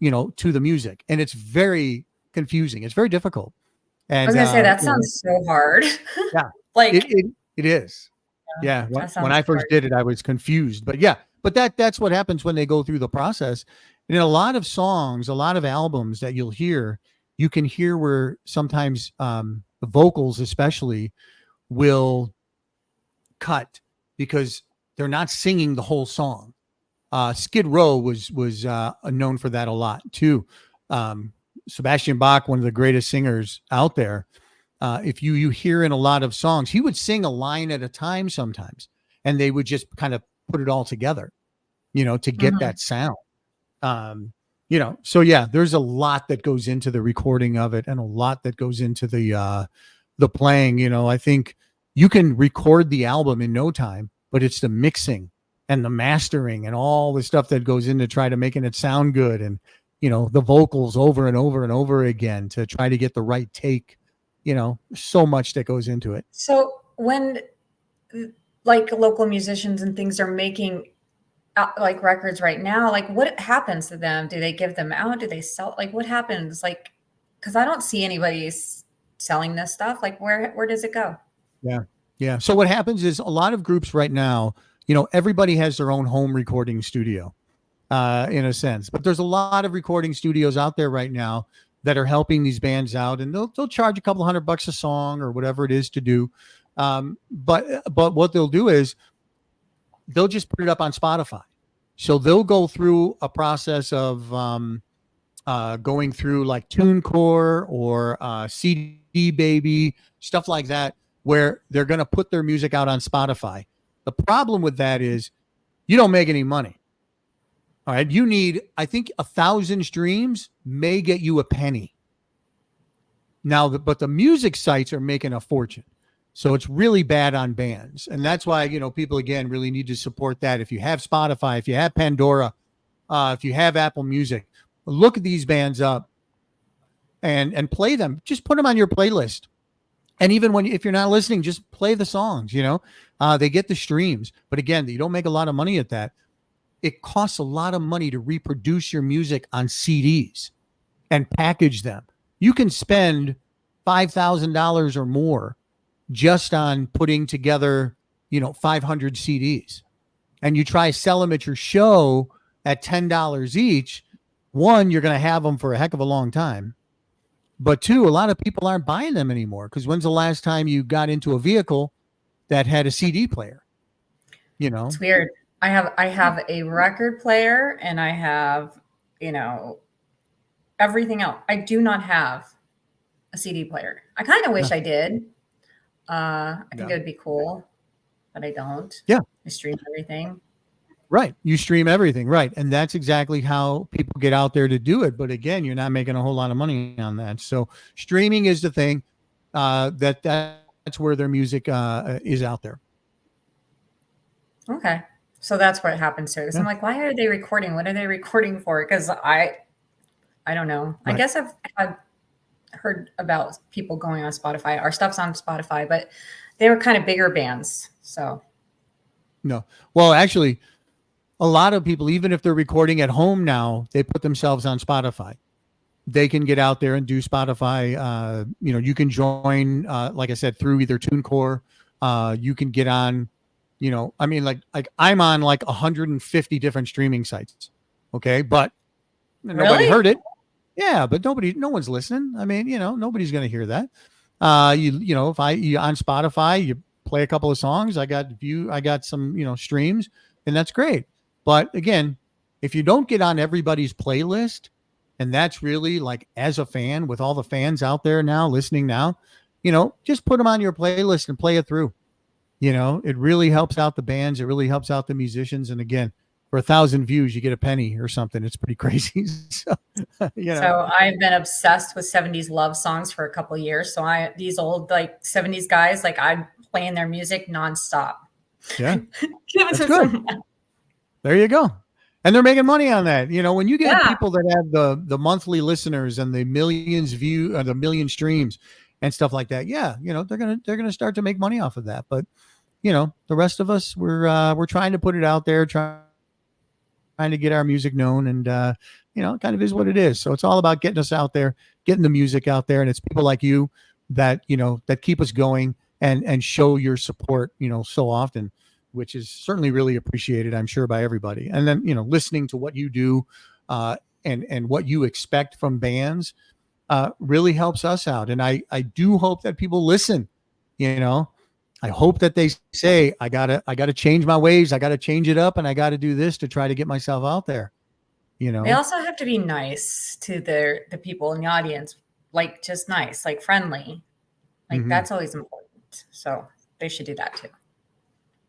to the music. And it's very confusing. It's very difficult. I was And gonna say that sounds so hard. yeah, it, Like, it it is. yeah, Yeah, when, that when sounds I hard. first did it, I was confused. But yeah, but that's what happens when they go through the process. And in a lot of songs, a lot of albums that you'll hear, you can hear where sometimes the vocals, especially, will cut because they're not singing the whole song. Skid Row was known for that a lot too. Um, Sebastian Bach, one of the greatest singers out there, if you hear in a lot of songs, he would sing a line at a time sometimes, and they would just kind of put it all together, to get Mhm. that sound. So yeah, there's a lot that goes into the recording of it, and a lot that goes into the playing. I think you can record the album in no time, but it's the mixing and the mastering and all the stuff that goes into try to making it sound good, and the vocals over and over and over again to try to get the right take. So much that goes into it. So when like local musicians and things are making like records right now, like what happens to them? Do they give them out? Do they sell? Like what happens? Like, because I don't see anybody selling this stuff. Like where does it go? Yeah. Yeah. So what happens is a lot of groups right now, everybody has their own home recording studio, in a sense, but there's a lot of recording studios out there right now that are helping these bands out, and they'll charge a couple $100 a song or whatever it is to do. But what they'll do is they'll just put it up on Spotify. So they'll go through a process of, going through like TuneCore or CD Baby, stuff like that, where they're going to put their music out on Spotify. The problem with that is you don't make any money. All right. You need, I think 1,000 streams may get you a penny. Now, but the music sites are making a fortune. So it's really bad on bands. And that's why, people again really need to support that. If you have Spotify, if you have Pandora, if you have Apple Music, look at these bands up and play them. Just put them on your playlist. And even if you're not listening, just play the songs, they get the streams. But again, you don't make a lot of money at that. It costs a lot of money to reproduce your music on CDs and package them. You can spend $5,000 or more just on putting together, 500 CDs. And you try sell them at your show at $10 each. One, you're going to have them for a heck of a long time. But two, a lot of people aren't buying them anymore, because when's the last time you got into a vehicle that had a CD player? It's weird. I have a record player, and I have, everything else. I do not have a CD player. I kind of wish I did. I think it would be cool, but I don't. Yeah. I stream everything. Right. You stream everything. Right. And that's exactly how people get out there to do it. But again, you're not making a whole lot of money on that. So streaming is the thing that's where their music is out there. Okay. So that's what happens to it. Yeah. I'm like, why are they recording? What are they recording for? Because I don't know. Right. I guess I've heard about people going on Spotify. Our stuff's on Spotify, but they were kind of bigger bands. So no. Well, actually, a lot of people, even if they're recording at home now, they put themselves on Spotify. They can get out there and do Spotify. You can join, like I said, through either TuneCore. You can get on, like I'm on like 150 different streaming sites. Okay. But nobody heard it. Yeah. But no one's listening. I mean, nobody's going to hear that. If you on Spotify, you play a couple of songs, I got some, streams, and that's great. But again, if you don't get on everybody's playlist, and that's really like, as a fan, with all the fans out there now listening now, just put them on your playlist and play it through. It really helps out the bands. It really helps out the musicians. And again, for 1,000 views, you get a penny or something. It's pretty crazy. So I've been obsessed with 70s love songs for a couple of years. So these old like 70s guys, like I'm playing their music nonstop. Yeah. That's good. There you go. And they're making money on that. When you get people that have the monthly listeners and the the million streams and stuff like that. Yeah. They're going to start to make money off of that. But, the rest of us, we're trying to put it out there, trying to get our music known, and, it kind of is what it is. So it's all about getting us out there, getting the music out there. And it's people like you that, that keep us going and show your support, so often, which is certainly really appreciated, I'm sure, by everybody. And then, listening to what you do and what you expect from bands really helps us out. And I do hope that people listen. I hope that they say, I gotta change my ways. I got to change it up, and I got to do this to try to get myself out there. They also have to be nice to the people in the audience, like just nice, like friendly. Like that's always important. So they should do that too.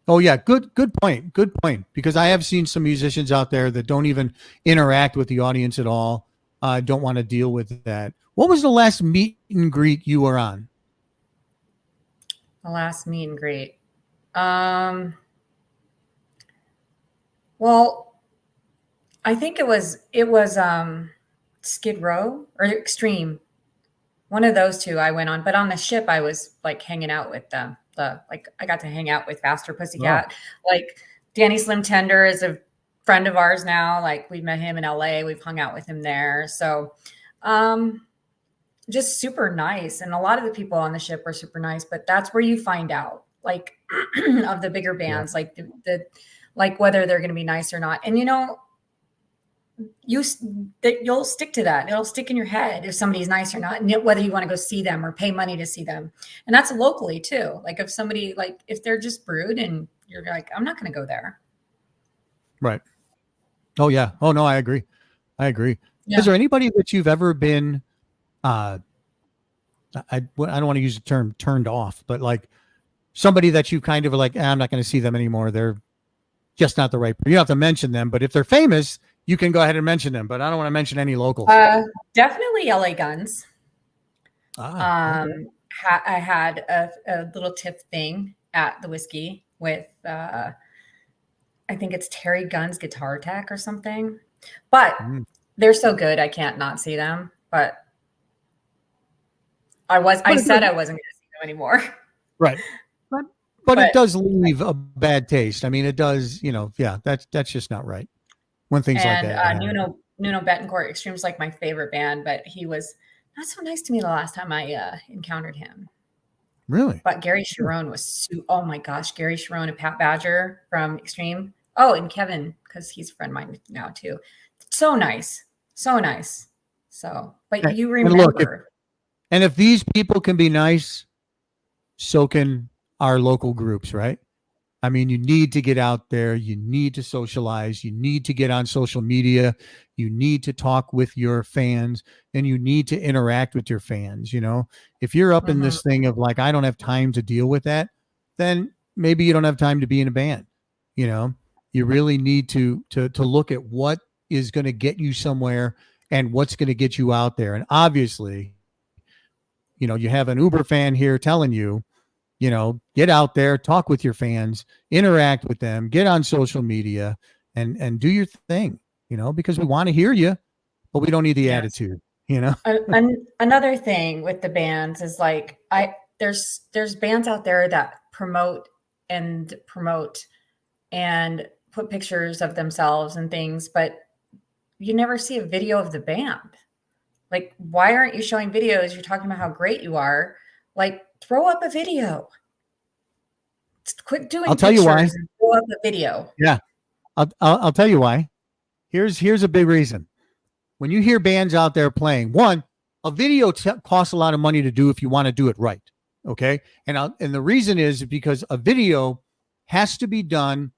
Oh yeah. Good point. Good point. Because I have seen some musicians out there that don't even interact with the audience at all. Don't want to deal with that. What was the last meet and greet you were on? The last meet and greet. Well, I think it was Skid Row or Extreme. One of those two I went on, but on the ship I was like hanging out with them. I got to hang out with Faster Pussycat. Oh. Like Danny Slim Tender is a friend of ours now. Like we met him in LA. We've hung out with him there. So just super nice. And a lot of the people on the ship are super nice, but that's where you find out like of the bigger bands, like the like whether they're going to be nice or not. And you'll stick to that. It'll stick in your head if somebody's nice or not, and whether you want to go see them or pay money to see them. And that's locally too. Like if somebody, like if they're just rude and you're like, I'm not going to go there. Right. Oh yeah. Oh no, I agree. Yeah. Is there anybody that you've ever been, I don't want to use the term turned off, but like somebody that you kind of like, I'm not going to see them anymore. They're just not the right. You don't have to mention them, but if they're famous, you can go ahead and mention them, but I don't want to mention any locals. Definitely LA Guns. I had a little tip thing at the whiskey with I think it's Terry Gunn's Guitar Tech or something. But Mm. they're so good I can't not see them. But I But it said does, I wasn't going to see them anymore. right. But it But does leave a bad taste. I mean, it does, yeah, that's just not right when things like and that happen. Nuno Betancourt, Extreme's like my favorite band, but he was not so nice to me the last time I encountered him. Really? But Gary Sharon was oh my gosh, Gary Sharon and Pat Badger from Extreme. Oh, and Kevin, because he's a friend of mine now too. So nice. So nice. So, but And, you and look, remember. if these people can be nice, so can our local groups, right? I mean, you need to get out there. You need to socialize. You need to get on social media. You need to talk with your fans and you need to interact with your fans. If you're up in this thing of like, I don't have time to deal with that, then maybe you don't have time to be in a band. You really need to look at what is going to get you somewhere and what's going to get you out there. And obviously, you have an Uber fan here telling you, get out there, talk with your fans, interact with them, get on social media and do your thing, because we want to hear you, but we don't need the attitude, Another thing with the bands is like, there's bands out there that promote and put pictures of themselves and things, but you never see a video of the band. Like, why aren't you showing videos? You're talking about how great you are. Like, throw up a video. Quit doing I'll tell you why. and throw up a video. Yeah. I'll tell you why. Here's a big reason. When you hear bands out there playing, one, a video costs a lot of money to do if you want to do it right. Okay. And the reason is because a video has to be done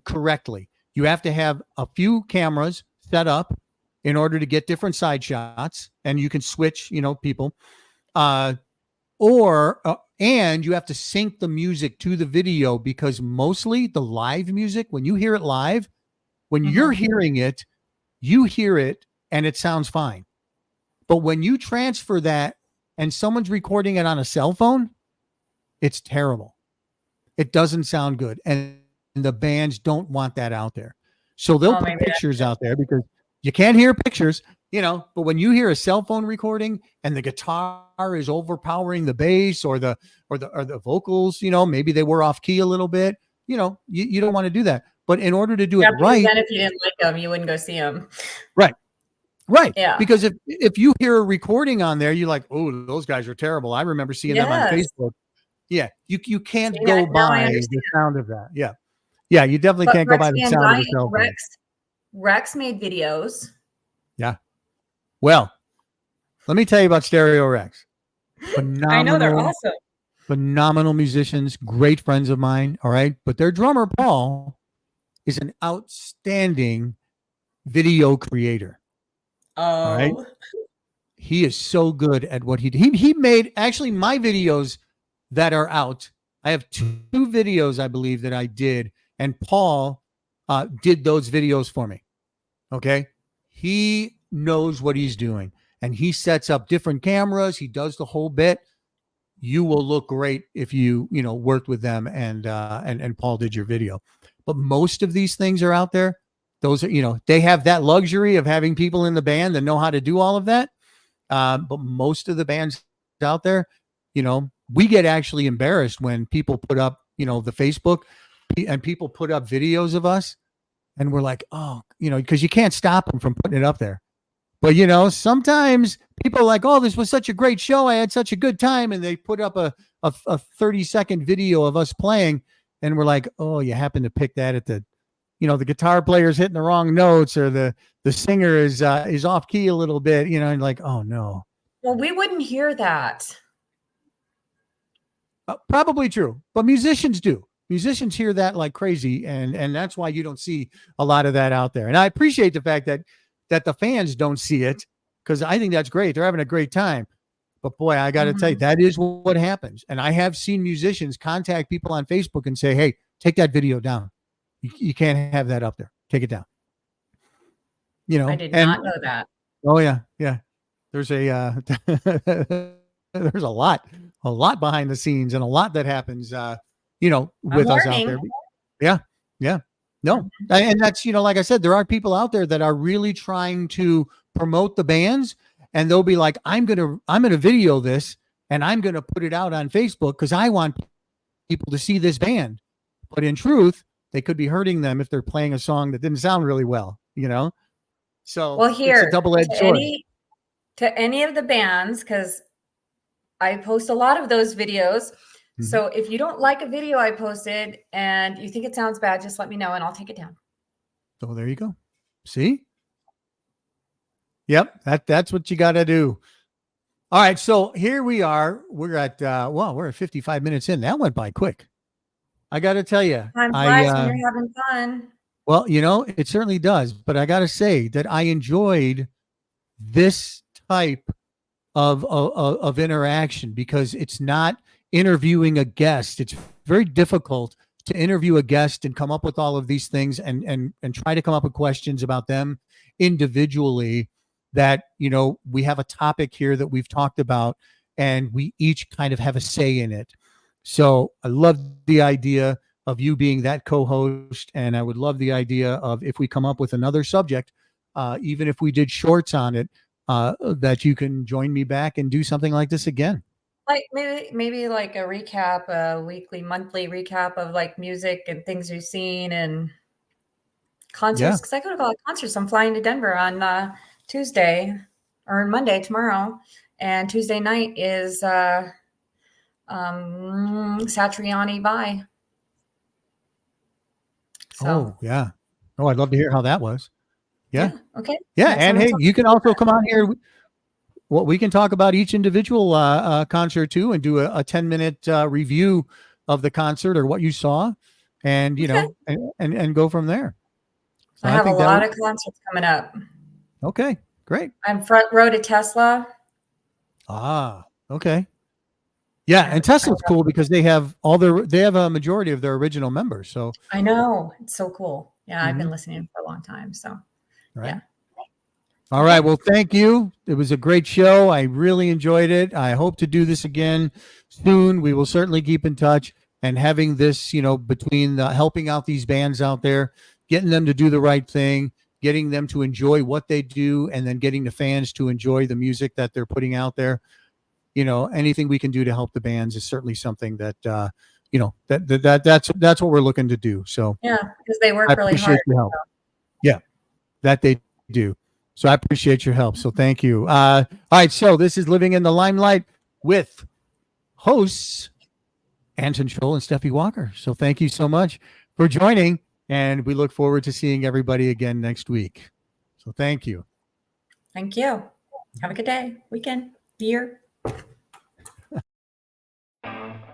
correctly. You have to have a few cameras set up in order to get different side shots, and you can switch, people, and you have to sync the music to the video, because mostly the live music, when you hear it live, when you're hearing it, you hear it and it sounds fine. But when you transfer that and someone's recording it on a cell phone, it's terrible. It doesn't sound good. And the bands don't want that out there. So they'll put pictures out there because you can't hear pictures, but when you hear a cell phone recording and the guitar is overpowering the bass or the vocals, maybe they were off key a little bit, you don't want to do that. But in order to do it right, then if you didn't like them, you wouldn't go see them. Right. Yeah. Because if you hear a recording on there, you're like, oh, those guys are terrible. I remember seeing them on Facebook. Yeah. You can't go by the sound of that. Yeah. Yeah. You definitely can't go by the sound of the cell phone. Rex made videos. Yeah. Well, let me tell you about Stereo Rex. Phenomenal, I know, they're awesome. Phenomenal musicians, great friends of mine. All right. But their drummer, Paul, is an outstanding video creator. Oh. All right. He is so good at what he did. He made actually my videos that are out. I have two videos, I believe, that I did, and Paul did those videos for me. Okay. He knows what he's doing, and he sets up different cameras. He does the whole bit. You will look great if you worked with them and Paul did your video. But most of these things are out there. Those are, they have that luxury of having people in the band that know how to do all of that. But most of the bands out there, we get actually embarrassed when people put up, the Facebook and people put up videos of us and we're like, oh, because you can't stop them from putting it up there. But, sometimes people are like, oh, this was such a great show. I had such a good time. And they put up a 30-second video of us playing. And we're like, oh, you happen to pick that at the guitar player's hitting the wrong notes, or the singer is off key a little bit, and like, oh no. Well, we wouldn't hear that. Probably true. But musicians do. Musicians hear that like crazy. And that's why you don't see a lot of that out there. And I appreciate the fact that the fans don't see it, because I think that's great. They're having a great time. But boy, I got to tell you, that is what happens. And I have seen musicians contact people on Facebook and say, hey, take that video down. You can't have that up there. Take it down. I did not know that. Oh yeah. Yeah. There's a there's a lot behind the scenes and a lot that happens, I'm with us out there. learning. Yeah. Yeah. No. And that's, like I said, there are people out there that are really trying to promote the bands, and they'll be like, I'm going to video this and I'm going to put it out on Facebook because I want people to see this band. But in truth, they could be hurting them if they're playing a song that didn't sound really well, So Well, it's a here double-edged to sword. any of the bands, because I post a lot of those videos. Mhm. So if you don't like a video I posted and you think it sounds bad, just let me know and I'll take it down. So there you go. See? Yep, that's what you got to do. All right, so here we are. We're at we're at 55 minutes in. That went by quick. I got to tell you, Time flies when you're having fun. well, it certainly does. But I got to say that I enjoyed this type of interaction because it's not interviewing a guest. It's very difficult to interview a guest and come up with all of these things and try to come up with questions about them individually, that we have a topic here that we've talked about and we each kind of have a say in it. So I love the idea of you being that co-host, and I would love the idea of, if we come up with another subject, even if we did shorts on it, that you can join me back and do something like this again. Like maybe like a recap, a weekly, monthly recap of like music and things we've seen and concerts. Because I go to a lot of concerts. I'm flying to Denver on Tuesday or Monday tomorrow, and Tuesday night is Satriani Bye. So, oh yeah. Oh, I'd love to hear how that was. Yeah. Okay. Yeah. And hey, you can also come on here. Well, we can talk about each individual concert too, and do a 10-minute review of the concert or what you saw, and and go from there. So I have a lot of concerts coming up. Okay, great. I'm front row to Tesla. Ah, okay. Yeah, and Tesla's cool because they have a majority of their original members. So I know, it's so cool. Yeah, I've been listening for a long time. So yeah. All right. Well, thank you. It was a great show. I really enjoyed it. I hope to do this again soon. We will certainly keep in touch, and having this, between helping out these bands out there, getting them to do the right thing, getting them to enjoy what they do, and then getting the fans to enjoy the music that they're putting out there. Anything we can do to help the bands is certainly something that, that's what we're looking to do. So yeah, because they work really hard. Your help. Yeah, that they do. So I appreciate your help. So thank you. All right. So this is Living in the Limelight with hosts Anton Scholl and Stephy Walker. So thank you so much for joining, and we look forward to seeing everybody again next week. So thank you. Thank you. Have a good day, weekend, year.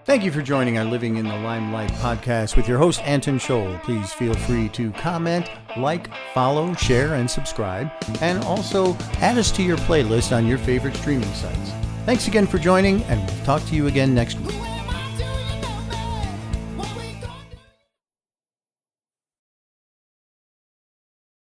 Thank you for joining our Living in the Limelight podcast with your host, Anton Scholl. Please feel free to comment, like, follow, share, and subscribe, and also add us to your playlist on your favorite streaming sites. Thanks again for joining, and we'll talk to you again next week.